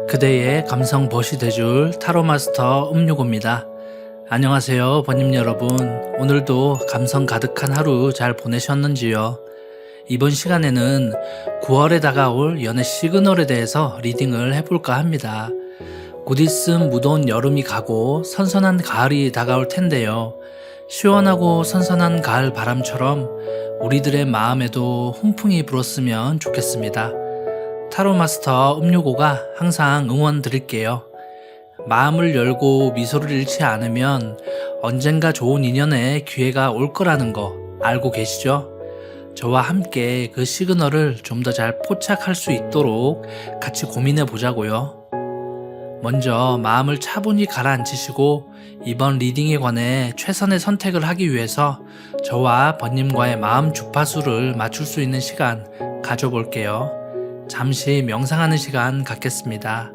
그대의 감성 벗이 돼줄 타로마스터 음유고입니다. 안녕하세요 번님 여러분. 오늘도 감성 가득한 하루 잘 보내셨는지요? 이번 시간에는 9월에 다가올 연애 시그널에 대해서 리딩을 해볼까 합니다. 곧 있음 무더운 여름이 가고 선선한 가을이 다가올 텐데요. 시원하고 선선한 가을 바람처럼 우리들의 마음에도 훈풍이 불었으면 좋겠습니다. 타로마스터 음유고가 항상 응원 드릴게요. 마음을 열고 미소를 잃지 않으면 언젠가 좋은 인연의 기회가 올 거라는 거 알고 계시죠? 저와 함께 그 시그널을 좀 더 잘 포착할 수 있도록 같이 고민해 보자고요. 먼저 마음을 차분히 가라앉히시고 이번 리딩에 관해 최선의 선택을 하기 위해서 저와 번님과의 마음 주파수를 맞출 수 있는 시간 가져볼게요. 잠시 명상하는 시간 갖겠습니다.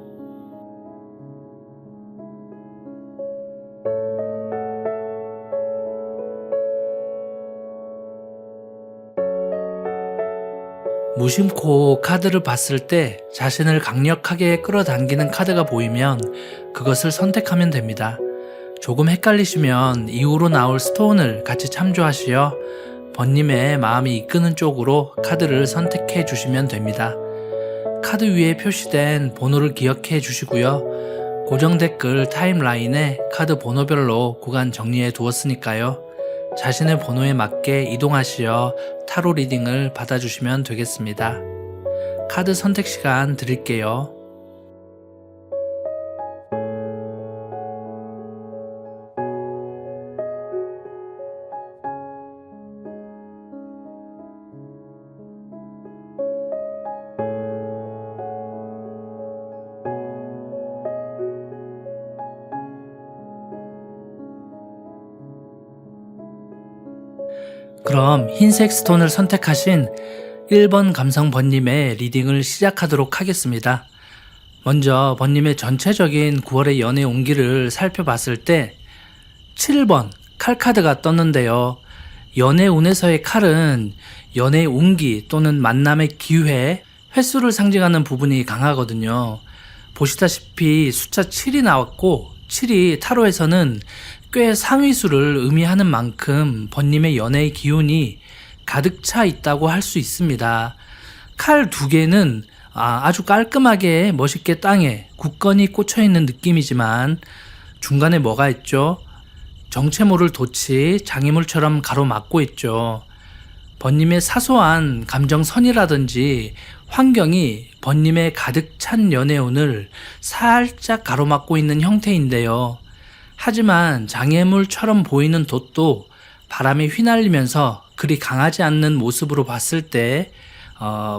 무심코 카드를 봤을 때 자신을 강력하게 끌어당기는 카드가 보이면 그것을 선택하면 됩니다. 조금 헷갈리시면 이후로 나올 스톤을 같이 참조하시어 번님의 마음이 이끄는 쪽으로 카드를 선택해 주시면 됩니다. 카드 위에 표시된 번호를 기억해 주시고요. 고정 댓글 타임라인에 카드 번호별로 구간 정리해 두었으니까요. 자신의 번호에 맞게 이동하시어 타로 리딩을 받아주시면 되겠습니다. 카드 선택 시간 드릴게요. 그럼 흰색 스톤을 선택하신 1번 감성 번님의 리딩을 시작하도록 하겠습니다. 먼저 번님의 전체적인 9월의 연애 운기를 살펴봤을 때 7번 칼 카드가 떴는데요. 연애 운에서의 칼은 연애 운기 또는 만남의 기회, 횟수를 상징하는 부분이 강하거든요. 보시다시피 숫자 7이 나왔고 7이 타로에서는 꽤 상위수를 의미하는 만큼 번님의 연애의 기운이 가득 차 있다고 할 수 있습니다. 칼 두 개는 아주 깔끔하게 멋있게 땅에 굳건히 꽂혀 있는 느낌이지만 중간에 뭐가 있죠? 정체 모를 돛이 장애물처럼 가로막고 있죠. 번님의 사소한 감정선이라든지 환경이 번님의 가득 찬 연애운을 살짝 가로막고 있는 형태인데요. 하지만 장애물처럼 보이는 돛도 바람에 휘날리면서 그리 강하지 않는 모습으로 봤을 때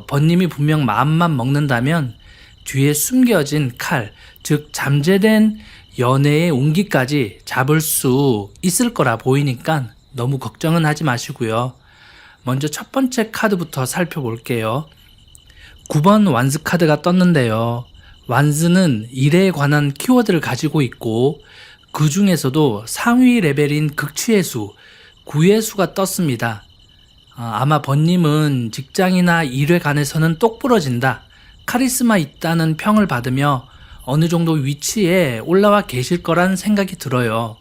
번님이 분명 마음만 먹는다면 뒤에 숨겨진 칼, 즉 잠재된 연애의 운기까지 잡을 수 있을 거라 보이니까 너무 걱정은 하지 마시고요. 먼저 첫 번째 카드부터 살펴볼게요. 9번 완스 카드가 떴는데요. 완스는 일에 관한 키워드를 가지고 있고 그 중에서도 상위 레벨인 극치의 수, 구의 수가 떴습니다. 아마 번님은 직장이나 일에 관해서는 똑부러진다, 카리스마 있다는 평을 받으며 어느 정도 위치에 올라와 계실 거란 생각이 들어요.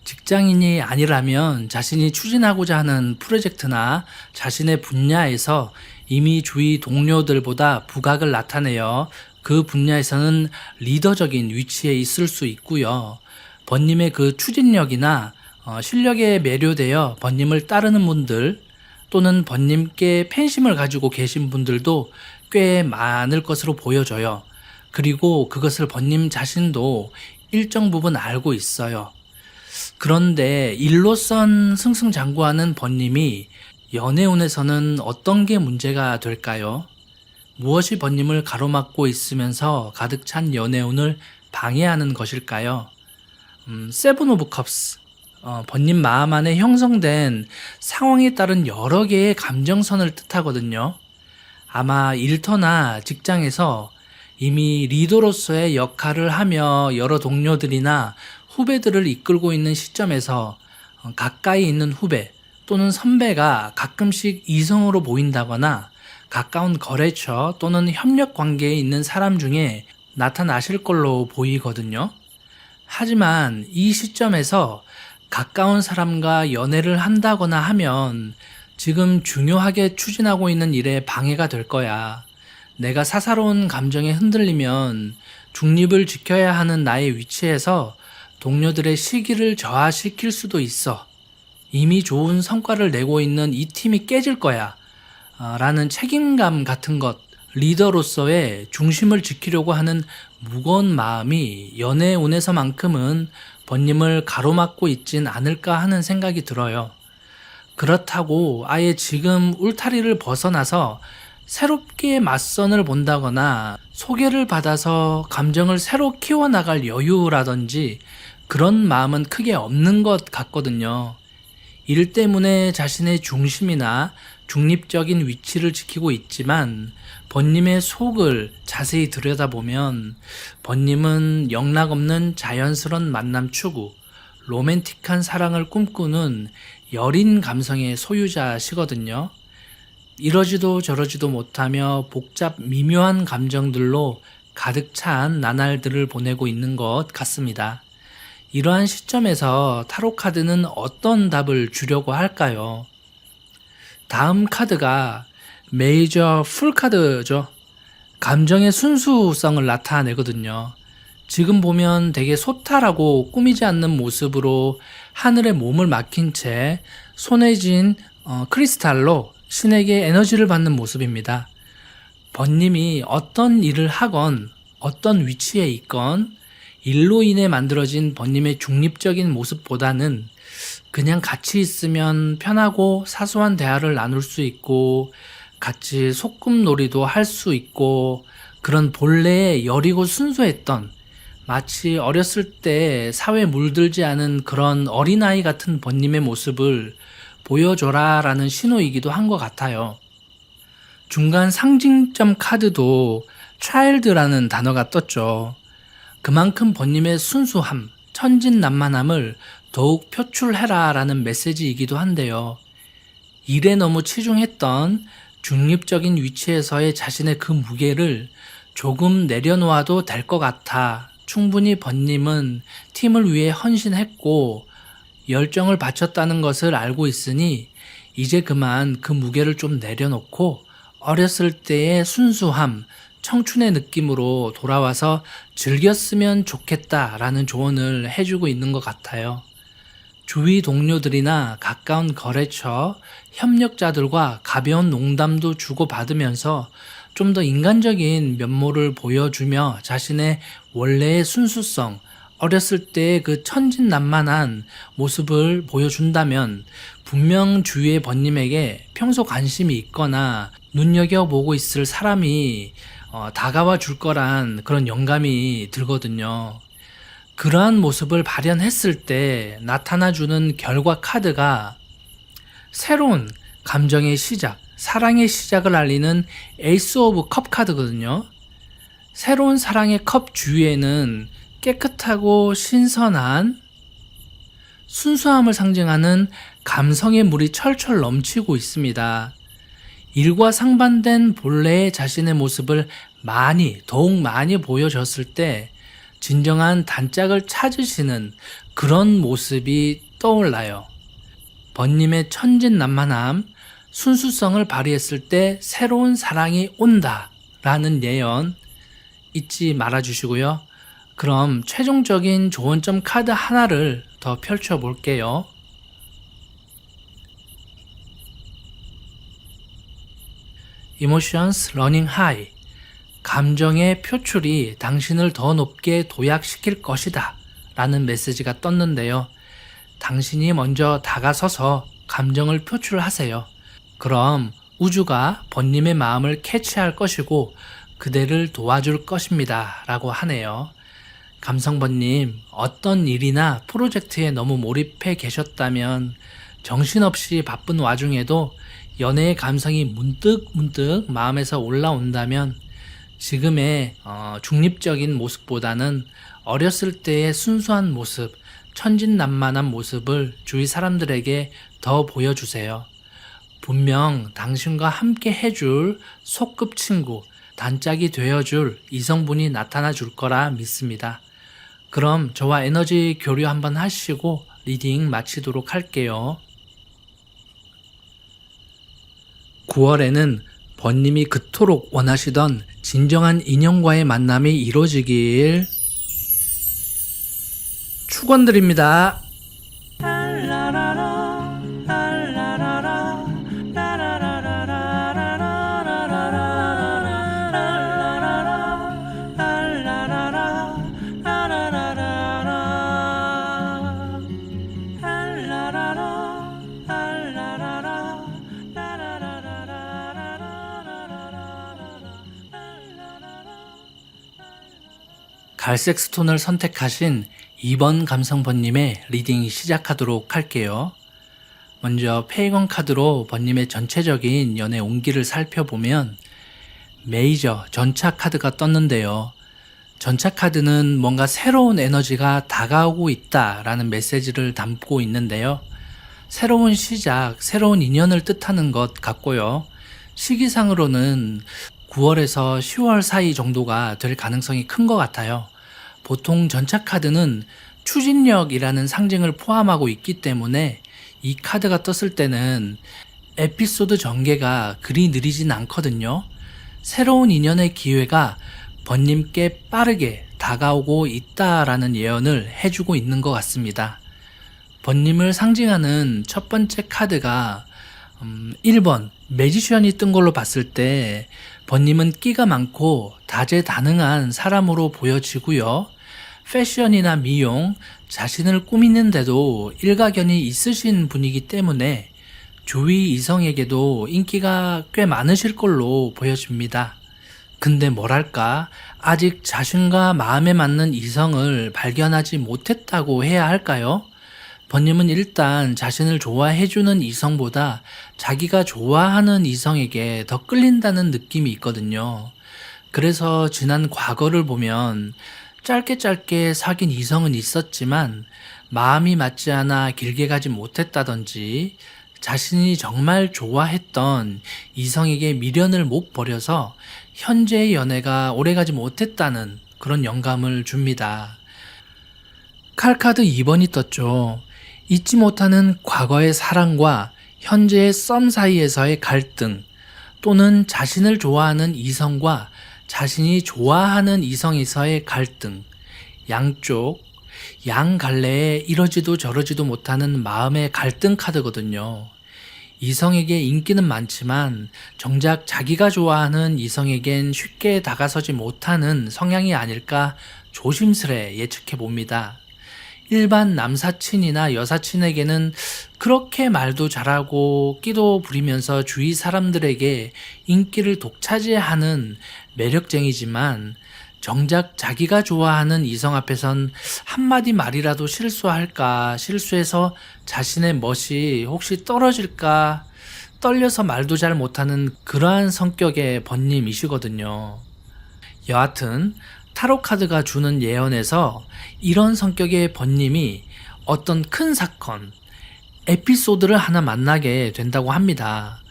직장인이 아니라면 자신이 추진하고자 하는 프로젝트나 자신의 분야에서 이미 주위 동료들보다 부각을 나타내어 그 분야에서는 리더적인 위치에 있을 수 있고요. 번님의 그 추진력이나 실력에 매료되어 번님을 따르는 분들 또는 번님께 팬심을 가지고 계신 분들도 꽤 많을 것으로 보여져요. 그리고 그것을 번님 자신도 일정 부분 알고 있어요. 그런데 일로선 승승장구하는 번님이 연애운에서는 어떤 게 문제가 될까요? 무엇이 번님을 가로막고 있으면서 가득 찬 연애운을 방해하는 것일까요? 세븐 오브 컵스, 번님 마음 안에 형성된 상황에 따른 여러 개의 감정선을 뜻하거든요. 아마 일터나 직장에서 이미 리더로서의 역할을 하며 여러 동료들이나 후배들을 이끌고 있는 시점에서 가까이 있는 후배 또는 선배가 가끔씩 이성으로 보인다거나 가까운 거래처 또는 협력 관계에 있는 사람 중에 나타나실 걸로 보이거든요. 하지만 이 시점에서 가까운 사람과 연애를 한다거나 하면 지금 중요하게 추진하고 있는 일에 방해가 될 거야. 내가 사사로운 감정에 흔들리면 중립을 지켜야 하는 나의 위치에서 동료들의 시기를 저하시킬 수도 있어. 이미 좋은 성과를 내고 있는 이 팀이 깨질 거야. 라는 책임감 같은 것, 리더로서의 중심을 지키려고 하는 무거운 마음이 연애의 운에서만큼은 번님을 가로막고 있진 않을까 하는 생각이 들어요. 그렇다고 아예 지금 울타리를 벗어나서 새롭게 맞선을 본다거나 소개를 받아서 감정을 새로 키워나갈 여유라든지 그런 마음은 크게 없는 것 같거든요. 일 때문에 자신의 중심이나 중립적인 위치를 지키고 있지만 번님의 속을 자세히 들여다보면 번님은 영락없는 자연스러운 만남 추구, 로맨틱한 사랑을 꿈꾸는 여린 감성의 소유자시거든요. 이러지도 저러지도 못하며 복잡 미묘한 감정들로 가득 찬 나날들을 보내고 있는 것 같습니다. 이러한 시점에서 타로 카드는 어떤 답을 주려고 할까요? 다음 카드가 메이저 풀 카드죠. 감정의 순수성을 나타내거든요. 지금 보면 되게 소탈하고 꾸미지 않는 모습으로 하늘에 몸을 맡긴 채 손에 쥔 크리스탈로 신에게 에너지를 받는 모습입니다. 번님이 어떤 일을 하건 어떤 위치에 있건 일로 인해 만들어진 번님의 중립적인 모습보다는 그냥 같이 있으면 편하고 사소한 대화를 나눌 수 있고 같이 소꿉놀이도 할 수 있고 그런 본래의 여리고 순수했던 마치 어렸을 때 사회에 물들지 않은 그런 어린아이 같은 번님의 모습을 보여줘라 라는 신호이기도 한 것 같아요. 중간 상징점 카드도 child라는 단어가 떴죠. 그만큼 번님의 순수함, 천진난만함을 더욱 표출해라 라는 메시지이기도 한데요. 일에 너무 치중했던 중립적인 위치에서의 자신의 그 무게를 조금 내려놓아도 될 것 같아. 충분히 번님은 팀을 위해 헌신했고 열정을 바쳤다는 것을 알고 있으니 이제 그만 그 무게를 좀 내려놓고 어렸을 때의 순수함, 청춘의 느낌으로 돌아와서 즐겼으면 좋겠다라는 조언을 해주고 있는 것 같아요. 주위 동료들이나 가까운 거래처, 협력자들과 가벼운 농담도 주고받으면서 좀 더 인간적인 면모를 보여주며 자신의 원래의 순수성, 어렸을 때의 그 천진난만한 모습을 보여준다면 분명 주위의 번님에게 평소 관심이 있거나 눈여겨보고 있을 사람이 다가와 줄 거란 그런 영감이 들거든요. 그러한 모습을 발현했을 때 나타나주는 결과 카드가 새로운 감정의 시작, 사랑의 시작을 알리는 에이스 오브 컵 카드거든요. 새로운 사랑의 컵 주위에는 깨끗하고 신선한 순수함을 상징하는 감성의 물이 철철 넘치고 있습니다. 일과 상반된 본래의 자신의 모습을 더욱 많이 보여줬을 때 진정한 단짝을 찾으시는 그런 모습이 떠올라요. 번님의 천진난만함, 순수성을 발휘했을 때 새로운 사랑이 온다 라는 예언 잊지 말아주시고요. 그럼 최종적인 조언점 카드 하나를 더 펼쳐볼게요. Emotions Running High. 감정의 표출이 당신을 더 높게 도약시킬 것이다 라는 메시지가 떴는데요. 당신이 먼저 다가서서 감정을 표출하세요. 그럼 우주가 번님의 마음을 캐치할 것이고 그대를 도와줄 것입니다 라고 하네요. 감성번님, 어떤 일이나 프로젝트에 너무 몰입해 계셨다면 정신없이 바쁜 와중에도 연애의 감성이 문득 마음에서 올라온다면 지금의 중립적인 모습보다는 어렸을 때의 순수한 모습, 천진난만한 모습을 주위 사람들에게 더 보여주세요. 분명 당신과 함께 해줄 소꿉 친구, 단짝이 되어줄 이성분이 나타나 줄 거라 믿습니다. 그럼 저와 에너지 교류 한번 하시고 리딩 마치도록 할게요. 9월에는 번님이 그토록 원하시던 진정한 인연과의 만남이 이루어지길 축원드립니다. 갈색 스톤을 선택하신 2번 감성번님의 리딩 시작하도록 할게요. 먼저 페이건 카드로 번님의 전체적인 연애 온기를 살펴보면 메이저 전차 카드가 떴는데요. 전차 카드는 뭔가 새로운 에너지가 다가오고 있다라는 메시지를 담고 있는데요. 새로운 시작, 새로운 인연을 뜻하는 것 같고요. 시기상으로는 9월에서 10월 사이 정도가 될 가능성이 큰 것 같아요. 보통 전차 카드는 추진력이라는 상징을 포함하고 있기 때문에 이 카드가 떴을 때는 에피소드 전개가 그리 느리진 않거든요. 새로운 인연의 기회가 번님께 빠르게 다가오고 있다라는 예언을 해주고 있는 것 같습니다. 번님을 상징하는 첫 번째 카드가 1번 매지션이 뜬 걸로 봤을 때 번님은 끼가 많고 다재다능한 사람으로 보여지고요. 패션이나 미용, 자신을 꾸미는데도 일가견이 있으신 분이기 때문에 주위 이성에게도 인기가 꽤 많으실 걸로 보여집니다. 근데 뭐랄까, 아직 자신과 마음에 맞는 이성을 발견하지 못했다고 해야 할까요? 번님은 일단 자신을 좋아해주는 이성보다 자기가 좋아하는 이성에게 더 끌린다는 느낌이 있거든요. 그래서 지난 과거를 보면 짧게 사귄 이성은 있었지만 마음이 맞지 않아 길게 가지 못했다든지 자신이 정말 좋아했던 이성에게 미련을 못 버려서 현재의 연애가 오래가지 못했다는 그런 영감을 줍니다. 칼카드 2번이 떴죠. 잊지 못하는 과거의 사랑과 현재의 썸 사이에서의 갈등, 또는 자신을 좋아하는 이성과 자신이 좋아하는 이성에서의 갈등, 양쪽, 양갈래에 이러지도 저러지도 못하는 마음의 갈등 카드거든요. 이성에게 인기는 많지만 정작 자기가 좋아하는 이성에겐 쉽게 다가서지 못하는 성향이 아닐까 조심스레 예측해 봅니다. 일반 남사친이나 여사친에게는 그렇게 말도 잘하고 끼도 부리면서 주위 사람들에게 인기를 독차지하는 매력쟁이지만 정작 자기가 좋아하는 이성 앞에선 한마디 말이라도 실수할까, 실수해서 자신의 멋이 혹시 떨어질까, 떨려서 말도 잘 못하는 그러한 성격의 번님이시거든요. 여하튼 타로 카드가 주는 예언에서 이런 성격의 번님이 어떤 큰 사건, 에피소드를 하나 만나게 된다고 합니다.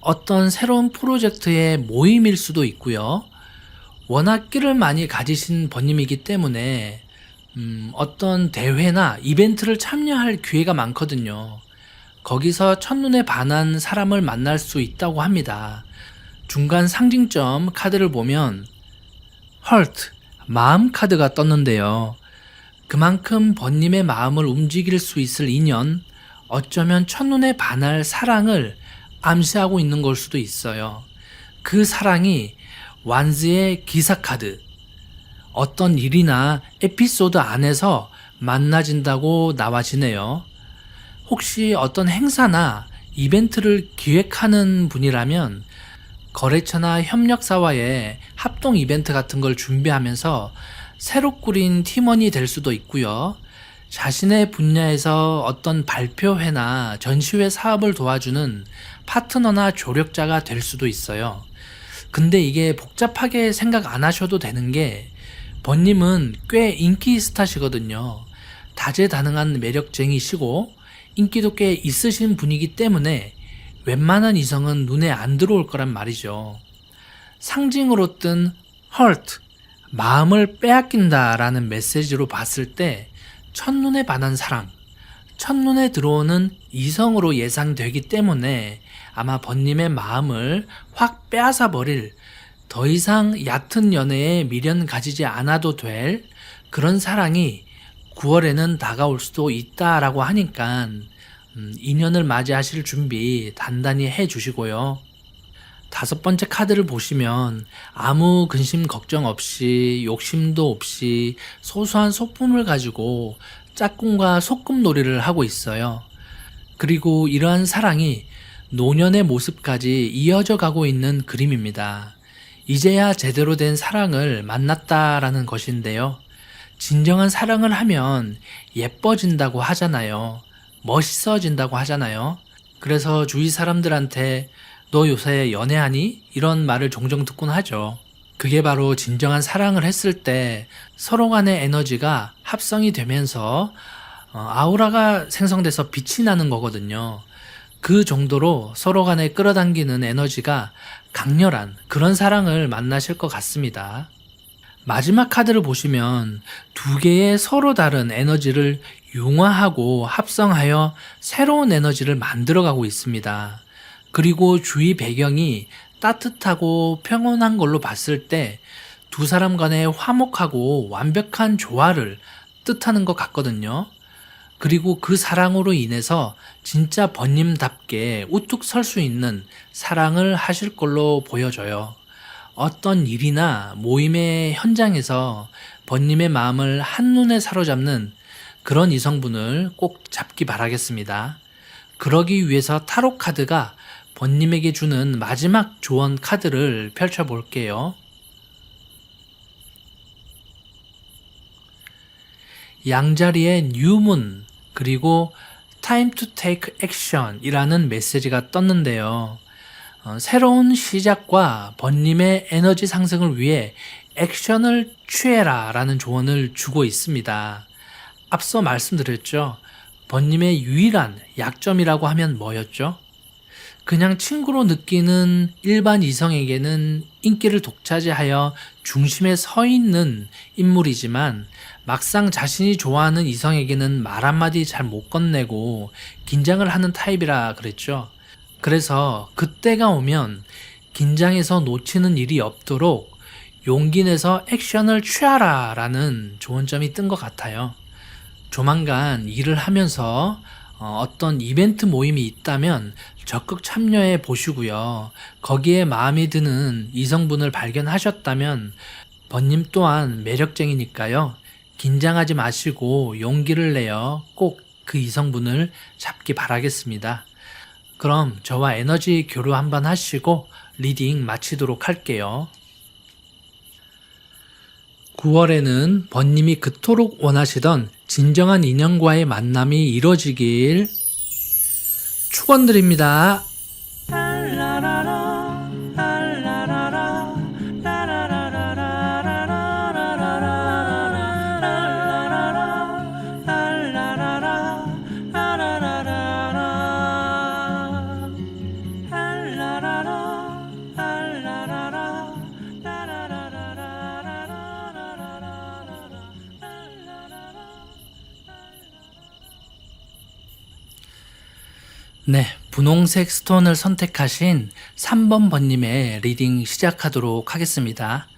어떤 새로운 프로젝트의 모임일 수도 있고요. 워낙 끼를 많이 가지신 번님이기 때문에 어떤 대회나 이벤트를 참여할 기회가 많거든요. 거기서 첫눈에 반한 사람을 만날 수 있다고 합니다. 중간 상징점 카드를 보면 Heart, 마음 카드가 떴는데요. 그만큼 번님의 마음을 움직일 수 있을 인연, 어쩌면 첫눈에 반할 사랑을 암시하고 있는 걸 수도 있어요. 그 사랑이 완즈의 기사 카드, 어떤 일이나 에피소드 안에서 만나진다고 나와지네요. 혹시 어떤 행사나 이벤트를 기획하는 분이라면 거래처나 협력사와의 합동 이벤트 같은 걸 준비하면서 새로 꾸린 팀원이 될 수도 있고요. 자신의 분야에서 어떤 발표회나 전시회 사업을 도와주는 파트너나 조력자가 될 수도 있어요. 근데 이게 복잡하게 생각 안 하셔도 되는 게 번님은 꽤 인기 스타시거든요. 다재다능한 매력쟁이시고 인기도 꽤 있으신 분이기 때문에 웬만한 이성은 눈에 안 들어올 거란 말이죠. 상징으로 뜬 hurt, 마음을 빼앗긴다 라는 메시지로 봤을 때 첫눈에 반한 사람, 첫눈에 들어오는 이성으로 예상되기 때문에 아마 번님의 마음을 확 빼앗아 버릴, 더 이상 얕은 연애에 미련 가지지 않아도 될 그런 사랑이 9월에는 다가올 수도 있다라고 하니까 인연을 맞이하실 준비 단단히 해 주시고요. 5번째 카드를 보시면 아무 근심 걱정 없이 욕심도 없이 소소한 소품을 가지고 짝꿍과 소꿉놀이를 하고 있어요. 그리고 이러한 사랑이 노년의 모습까지 이어져 가고 있는 그림입니다. 이제야 제대로 된 사랑을 만났다라는 것인데요. 진정한 사랑을 하면 예뻐진다고 하잖아요. 멋있어진다고 하잖아요. 그래서 주위 사람들한테 너 요새 연애하니? 이런 말을 종종 듣곤 하죠. 그게 바로 진정한 사랑을 했을 때 서로 간의 에너지가 합성이 되면서 아우라가 생성돼서 빛이 나는 거거든요. 그 정도로 서로 간에 끌어당기는 에너지가 강렬한 그런 사랑을 만나실 것 같습니다. 마지막 카드를 보시면 두 개의 서로 다른 에너지를 융화하고 합성하여 새로운 에너지를 만들어가고 있습니다. 그리고 주위 배경이 따뜻하고 평온한 걸로 봤을 때 두 사람 간의 화목하고 완벽한 조화를 뜻하는 것 같거든요. 그리고 그 사랑으로 인해서 진짜 번님답게 우뚝 설 수 있는 사랑을 하실 걸로 보여져요. 어떤 일이나 모임의 현장에서 번님의 마음을 한눈에 사로잡는 그런 이성분을 꼭 잡기 바라겠습니다. 그러기 위해서 타로 카드가 번님에게 주는 마지막 조언 카드를 펼쳐볼게요. 양자리에 뉴문 그리고 time to take action 이라는 메시지가 떴는데요. 새로운 시작과 번님의 에너지 상승을 위해 액션을 취해라 라는 조언을 주고 있습니다. 앞서 말씀드렸죠. 번님의 유일한 약점이라고 하면 뭐였죠? 그냥 친구로 느끼는 일반 이성에게는 인기를 독차지하여 중심에 서 있는 인물이지만 막상 자신이 좋아하는 이성에게는 말 한마디 잘 못 건네고 긴장을 하는 타입이라 그랬죠. 그래서 그때가 오면 긴장해서 놓치는 일이 없도록 용기 내서 액션을 취하라 라는 조언점이 뜬 것 같아요. 조만간 일을 하면서 어떤 이벤트 모임이 있다면 적극 참여해 보시고요. 거기에 마음에 드는 이성분을 발견하셨다면 번님 또한 매력쟁이니까요. 긴장하지 마시고 용기를 내어 꼭 그 이성분을 잡기 바라겠습니다. 그럼 저와 에너지 교류 한번 하시고 리딩 마치도록 할게요. 9월에는 번님이 그토록 원하시던 진정한 인연과의 만남이 이뤄지길 축원드립니다. 네, 분홍색 스톤을 선택하신 3번 번님의 리딩 시작하도록 하겠습니다.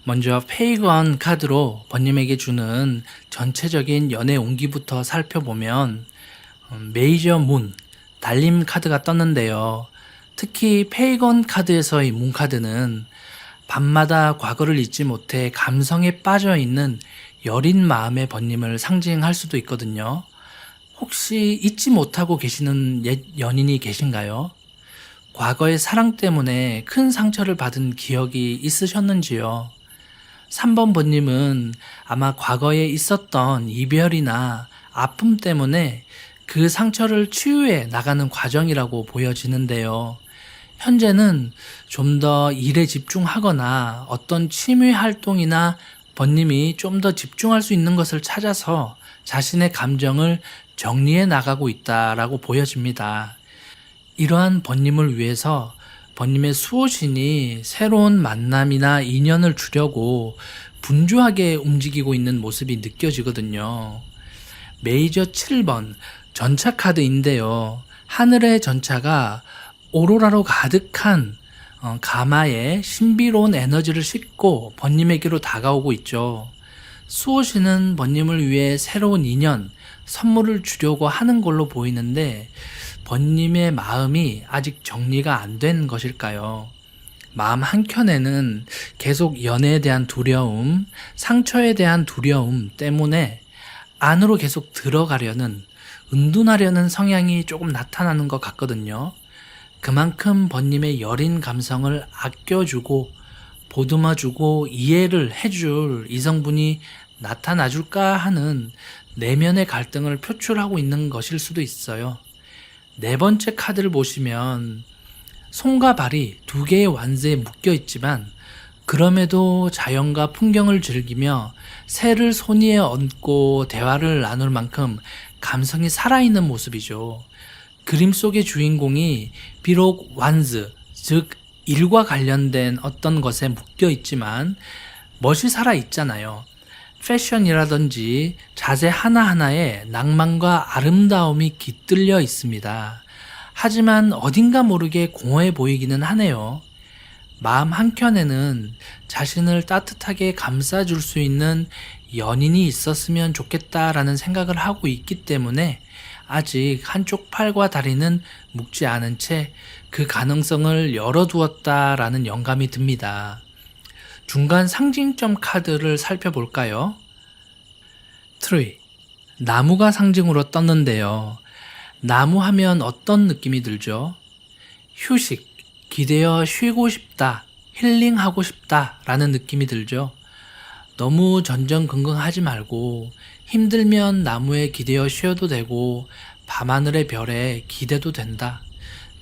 먼저 페이건 카드로 번님에게 주는 전체적인 연애 온기부터 살펴보면 메이저 문, 달림 카드가 떴는데요. 특히 페이건 카드에서의 문 카드는 밤마다 과거를 잊지 못해 감성에 빠져있는 여린 마음의 번님을 상징할 수도 있거든요. 혹시 잊지 못하고 계시는 옛 연인이 계신가요? 과거의 사랑 때문에 큰 상처를 받은 기억이 있으셨는지요? 3번 번님은 아마 과거에 있었던 이별이나 아픔 때문에 그 상처를 치유해 나가는 과정이라고 보여지는데요. 현재는 좀 더 일에 집중하거나 어떤 취미 활동이나 번님이 좀 더 집중할 수 있는 것을 찾아서 자신의 감정을 정리해 나가고 있다라고 보여집니다. 이러한 번님을 위해서 번님의 수호신이 새로운 만남이나 인연을 주려고 분주하게 움직이고 있는 모습이 느껴지거든요. 메이저 7번 전차 카드인데요. 하늘의 전차가 오로라로 가득한 가마에 신비로운 에너지를 싣고 번님에게로 다가오고 있죠. 수호신은 번님을 위해 새로운 인연, 선물을 주려고 하는 걸로 보이는데 번님의 마음이 아직 정리가 안 된 것일까요? 마음 한켠에는 계속 연애에 대한 두려움, 상처에 대한 두려움 때문에 안으로 계속 들어가려는, 은둔하려는 성향이 조금 나타나는 것 같거든요. 그만큼 번님의 여린 감성을 아껴주고 보듬어주고 이해를 해줄 이성분이 나타나줄까 하는 내면의 갈등을 표출하고 있는 것일 수도 있어요. 네 번째 카드를 보시면 손과 발이 두 개의 완즈에 묶여 있지만 그럼에도 자연과 풍경을 즐기며 새를 손 위에 얹고 대화를 나눌 만큼 감성이 살아있는 모습이죠. 그림 속의 주인공이 비록 완즈, 즉 일과 관련된 어떤 것에 묶여 있지만 멋이 살아 있잖아요. 패션이라든지 자세 하나하나에 낭만과 아름다움이 깃들려 있습니다. 하지만 어딘가 모르게 공허해 보이기는 하네요. 마음 한켠에는 자신을 따뜻하게 감싸줄 수 있는 연인이 있었으면 좋겠다라는 생각을 하고 있기 때문에 아직 한쪽 팔과 다리는 묶지 않은 채 그 가능성을 열어두었다라는 영감이 듭니다. 중간 상징점 카드를 살펴볼까요? 트리, 나무가 상징으로 떴는데요. 나무 하면 어떤 느낌이 들죠? 휴식, 기대어 쉬고 싶다, 힐링하고 싶다 라는 느낌이 들죠. 너무 전전긍긍하지 말고 힘들면 나무에 기대어 쉬어도 되고 밤하늘의 별에 기대도 된다.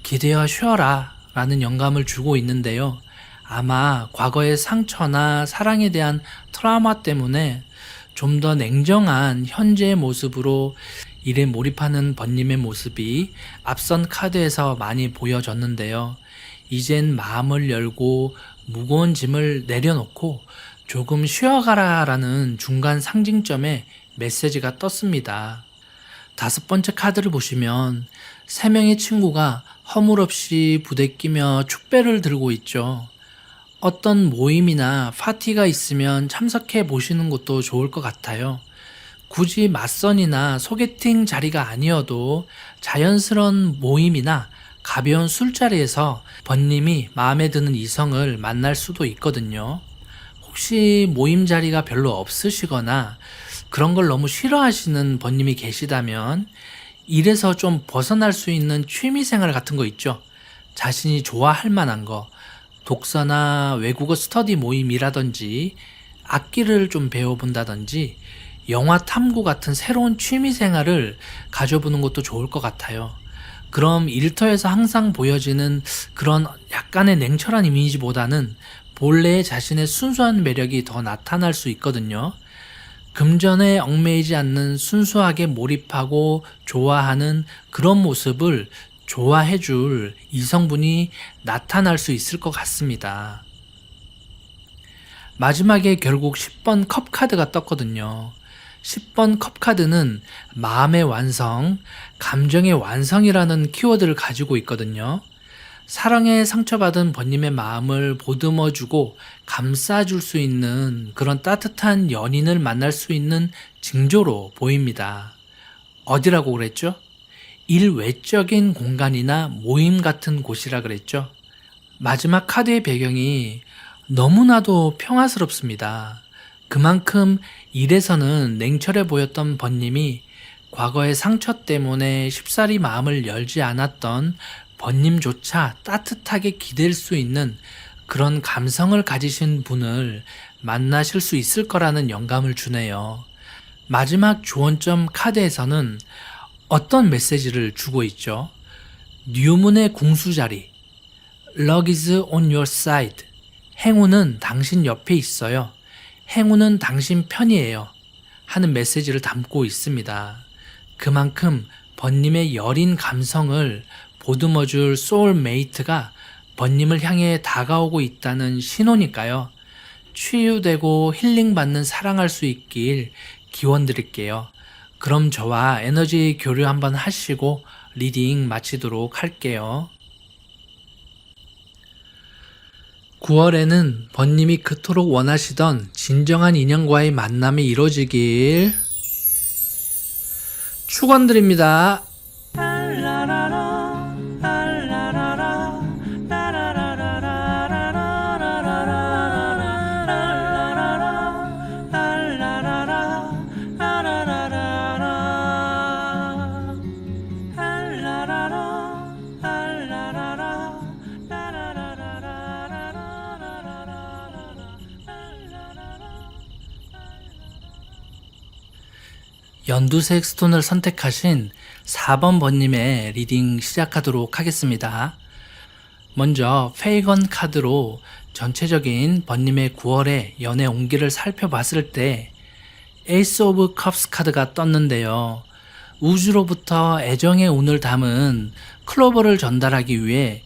기대어 쉬어라 라는 영감을 주고 있는데요. 아마 과거의 상처나 사랑에 대한 트라우마 때문에 좀 더 냉정한 현재의 모습으로 일에 몰입하는 번님의 모습이 앞선 카드에서 많이 보여졌는데요. 이젠 마음을 열고 무거운 짐을 내려놓고 조금 쉬어가라 라는 중간 상징점의 메시지가 떴습니다. 다섯 번째 카드를 보시면 세 명의 친구가 허물없이 부대끼며 축배를 들고 있죠. 어떤 모임이나 파티가 있으면 참석해 보시는 것도 좋을 것 같아요. 굳이 맞선이나 소개팅 자리가 아니어도 자연스러운 모임이나 가벼운 술자리에서 번님이 마음에 드는 이성을 만날 수도 있거든요. 혹시 모임 자리가 별로 없으시거나 그런 걸 너무 싫어하시는 번님이 계시다면 일에서 좀 벗어날 수 있는 취미생활 같은 거 있죠. 자신이 좋아할 만한 거, 독서나 외국어 스터디 모임이라든지 악기를 좀 배워본다든지 영화 탐구 같은 새로운 취미생활을 가져보는 것도 좋을 것 같아요. 그럼 일터에서 항상 보여지는 그런 약간의 냉철한 이미지보다는 본래의 자신의 순수한 매력이 더 나타날 수 있거든요. 금전에 얽매이지 않는 순수하게 몰입하고 좋아하는 그런 모습을 좋아해줄 이성분이 나타날 수 있을 것 같습니다. 마지막에 결국 10번 컵 카드가 떴거든요. 10번 컵 카드는 마음의 완성, 감정의 완성이라는 키워드를 가지고 있거든요. 사랑에 상처받은 번님의 마음을 보듬어주고 감싸줄 수 있는 그런 따뜻한 연인을 만날 수 있는 징조로 보입니다. 어디라고 그랬죠? 일외적인 공간이나 모임 같은 곳이라 그랬죠. 마지막 카드의 배경이 너무나도 평화스럽습니다. 그만큼 일에서는 냉철해 보였던 번님이 과거의 상처 때문에 쉽사리 마음을 열지 않았던 번님조차 따뜻하게 기댈 수 있는 그런 감성을 가지신 분을 만나실 수 있을 거라는 영감을 주네요. 마지막 조언점 카드에서는 어떤 메시지를 주고 있죠? 뉴문의 궁수자리, Luck is on your side. 행운은 당신 옆에 있어요. 행운은 당신 편이에요. 하는 메시지를 담고 있습니다. 그만큼 번님의 여린 감성을 보듬어줄 소울메이트가 번님을 향해 다가오고 있다는 신호니까요. 치유되고 힐링받는 사랑할 수 있길 기원드릴게요. 그럼 저와 에너지 교류 한번 하시고 리딩 마치도록 할게요. 9월에는 번님이 그토록 원하시던 진정한 인연과의 만남이 이루어지길 축원드립니다. 연두색 스톤을 선택하신 4번 번님의 리딩 시작하도록 하겠습니다. 먼저 페이건 카드로 전체적인 번님의 9월의 연애 온기를 살펴봤을 때 에이스 오브 컵스 카드가 떴는데요. 우주로부터 애정의 운을 담은 클로버를 전달하기 위해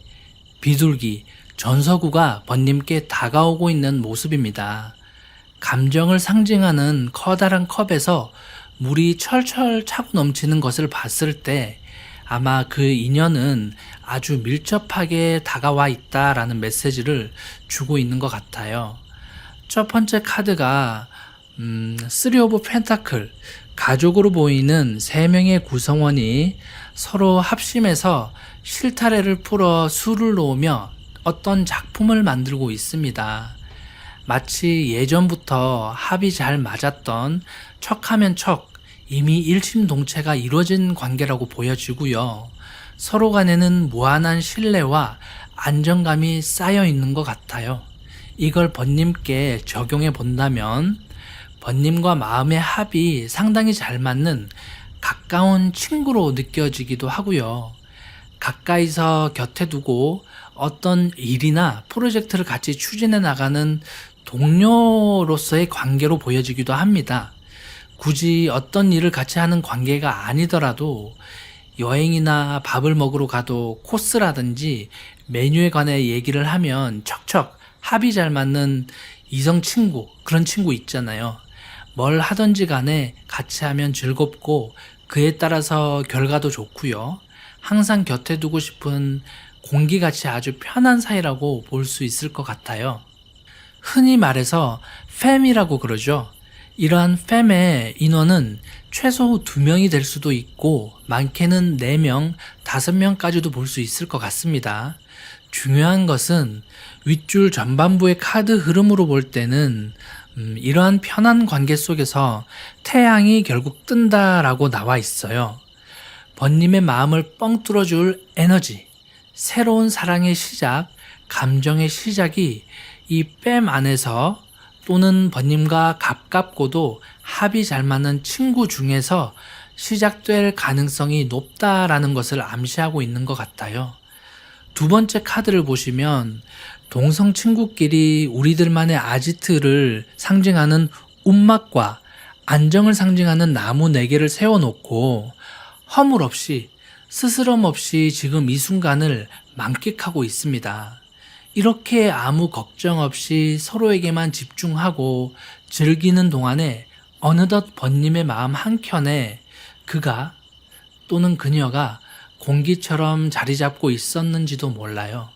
비둘기, 전서구가 번님께 다가오고 있는 모습입니다. 감정을 상징하는 커다란 컵에서 물이 철철 차고 넘치는 것을 봤을 때 아마 그 인연은 아주 밀접하게 다가와 있다라는 메시지를 주고 있는 것 같아요. 첫 번째 카드가 쓰리 오브 펜타클, 가족으로 보이는 3명의 구성원이 서로 합심해서 실타래를 풀어 술을 놓으며 어떤 작품을 만들고 있습니다. 마치 예전부터 합이 잘 맞았던 척하면 척, 이미 일심동체가 이루어진 관계라고 보여지고요. 서로 간에는 무한한 신뢰와 안정감이 쌓여 있는 것 같아요. 이걸 번님께 적용해 본다면 번님과 마음의 합이 상당히 잘 맞는 가까운 친구로 느껴지기도 하고요. 가까이서 곁에 두고 어떤 일이나 프로젝트를 같이 추진해 나가는 동료로서의 관계로 보여지기도 합니다. 굳이 어떤 일을 같이 하는 관계가 아니더라도 여행이나 밥을 먹으러 가도 코스라든지 메뉴에 관해 얘기를 하면 척척 합이 잘 맞는 이성 친구, 그런 친구 있잖아요. 뭘 하든지 간에 같이 하면 즐겁고 그에 따라서 결과도 좋고요. 항상 곁에 두고 싶은 공기같이 아주 편한 사이라고 볼 수 있을 것 같아요. 흔히 말해서 팸이라고 그러죠. 이러한 팸의 인원은 최소 2명이 될 수도 있고 많게는 4명, 5명까지도 볼 수 있을 것 같습니다. 중요한 것은 윗줄 전반부의 카드 흐름으로 볼 때는 이러한 편한 관계 속에서 태양이 결국 뜬다라고 나와 있어요. 번님의 마음을 뻥 뚫어줄 에너지, 새로운 사랑의 시작, 감정의 시작이 이 뺨 안에서 또는 번님과 가깝고도 합이 잘 맞는 친구 중에서 시작될 가능성이 높다라는 것을 암시하고 있는 것 같아요. 두 번째 카드를 보시면 동성 친구끼리 우리들만의 아지트를 상징하는 움막과 안정을 상징하는 나무 4개를 세워놓고 허물 없이 스스럼 없이 지금 이 순간을 만끽하고 있습니다. 이렇게 아무 걱정 없이 서로에게만 집중하고 즐기는 동안에 어느덧 번님의 마음 한켠에 그가 또는 그녀가 공기처럼 자리 잡고 있었는지도 몰라요.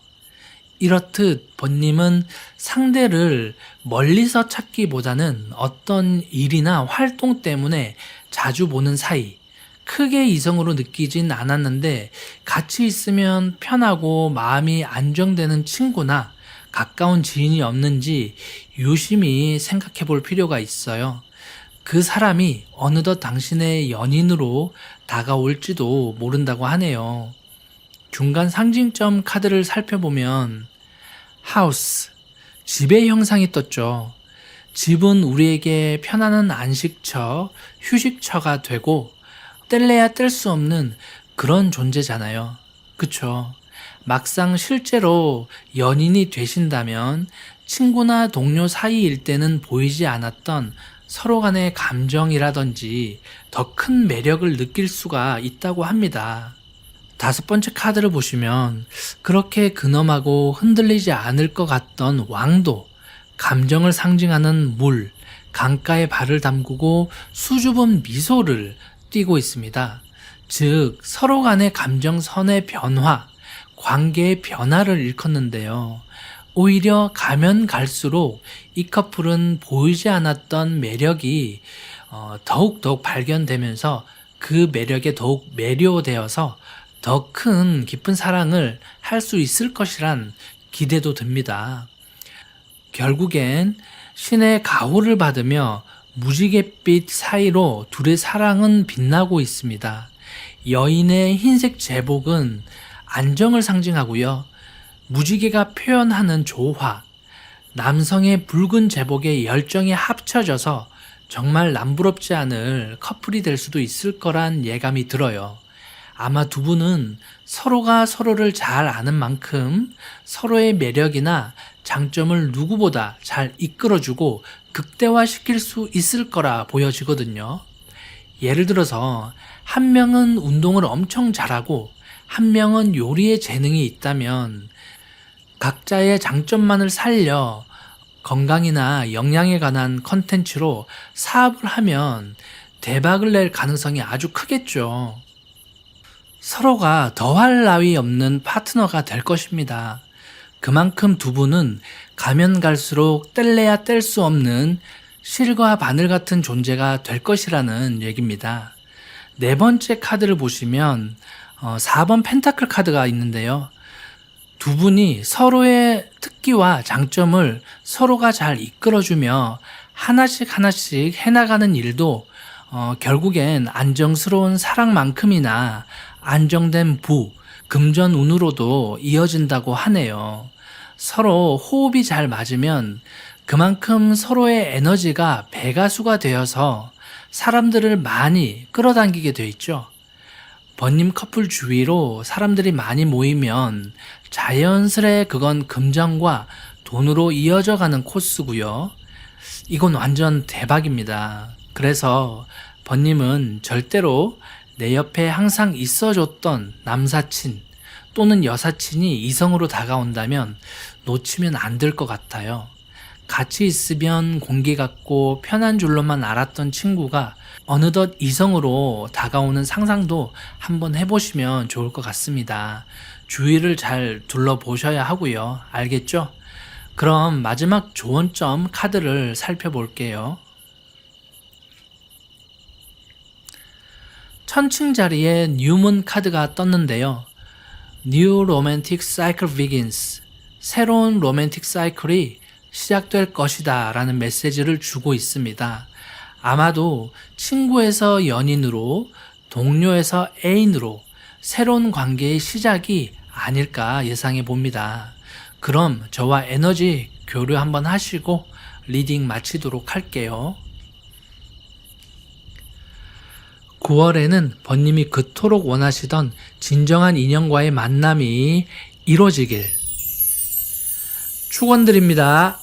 이렇듯 번님은 상대를 멀리서 찾기보다는 어떤 일이나 활동 때문에 자주 보는 사이, 크게 이성으로 느끼진 않았는데 같이 있으면 편하고 마음이 안정되는 친구나 가까운 지인이 없는지 유심히 생각해 볼 필요가 있어요. 그 사람이 어느덧 당신의 연인으로 다가올지도 모른다고 하네요. 중간 상징점 카드를 살펴보면 하우스, 집의 형상이 떴죠. 집은 우리에게 편안한 안식처, 휴식처가 되고 뗄래야 뗄 수 없는 그런 존재잖아요. 그쵸? 막상 실제로 연인이 되신다면 친구나 동료 사이일 때는 보이지 않았던 서로 간의 감정이라든지 더 큰 매력을 느낄 수가 있다고 합니다. 5번째 카드를 보시면 그렇게 근엄하고 흔들리지 않을 것 같던 왕도, 감정을 상징하는 물, 강가에 발을 담그고 수줍은 미소를 띠고 있습니다. 즉 서로 간의 감정선의 변화, 관계의 변화를 일컫는데요. 오히려 가면 갈수록 이 커플은 보이지 않았던 매력이 더욱더욱 발견되면서 그 매력에 더욱 매료되어서 더 큰 깊은 사랑을 할 수 있을 것이란 기대도 듭니다. 결국엔 신의 가호를 받으며 무지갯빛 사이로 둘의 사랑은 빛나고 있습니다. 여인의 흰색 제복은 안정을 상징하고요. 무지개가 표현하는 조화, 남성의 붉은 제복의 열정이 합쳐져서 정말 남부럽지 않을 커플이 될 수도 있을 거란 예감이 들어요. 아마 두 분은 서로가 서로를 잘 아는 만큼 서로의 매력이나 장점을 누구보다 잘 이끌어주고 극대화시킬 수 있을 거라 보여지거든요. 예를 들어서 한 명은 운동을 엄청 잘하고 한 명은 요리에 재능이 있다면 각자의 장점만을 살려 건강이나 영양에 관한 컨텐츠로 사업을 하면 대박을 낼 가능성이 아주 크겠죠. 서로가 더할 나위 없는 파트너가 될 것입니다. 그만큼 두 분은 가면 갈수록 뗄래야 뗄 수 없는 실과 바늘 같은 존재가 될 것이라는 얘기입니다. 4번째 카드를 보시면 4번 펜타클 카드가 있는데요. 두 분이 서로의 특기와 장점을 서로가 잘 이끌어주며 하나씩 해나가는 일도 결국엔 안정스러운 사랑만큼이나 안정된 금전운으로도 이어진다고 하네요. 서로 호흡이 잘 맞으면 그만큼 서로의 에너지가 배가수가 되어서 사람들을 많이 끌어당기게 돼 있죠. 번님 커플 주위로 사람들이 많이 모이면 자연스레 그건 금전과 돈으로 이어져 가는 코스고요. 이건 완전 대박입니다. 그래서 번님은 절대로 내 옆에 항상 있어줬던 남사친 또는 여사친이 이성으로 다가온다면 놓치면 안 될 것 같아요. 같이 있으면 공기 같고 편한 줄로만 알았던 친구가 어느덧 이성으로 다가오는 상상도 한번 해보시면 좋을 것 같습니다. 주위를 잘 둘러보셔야 하고요. 알겠죠? 그럼 마지막 조언점 카드를 살펴볼게요. 천칭 자리에 뉴문 카드가 떴는데요. New Romantic Cycle Begins. 새로운 로맨틱 사이클이 시작될 것이다 라는 메시지를 주고 있습니다. 아마도 친구에서 연인으로, 동료에서 애인으로 새로운 관계의 시작이 아닐까 예상해 봅니다. 그럼 저와 에너지 교류 한번 하시고 리딩 마치도록 할게요. 9월에는 번님이 그토록 원하시던 진정한 인연과의 만남이 이루어지길 축원드립니다.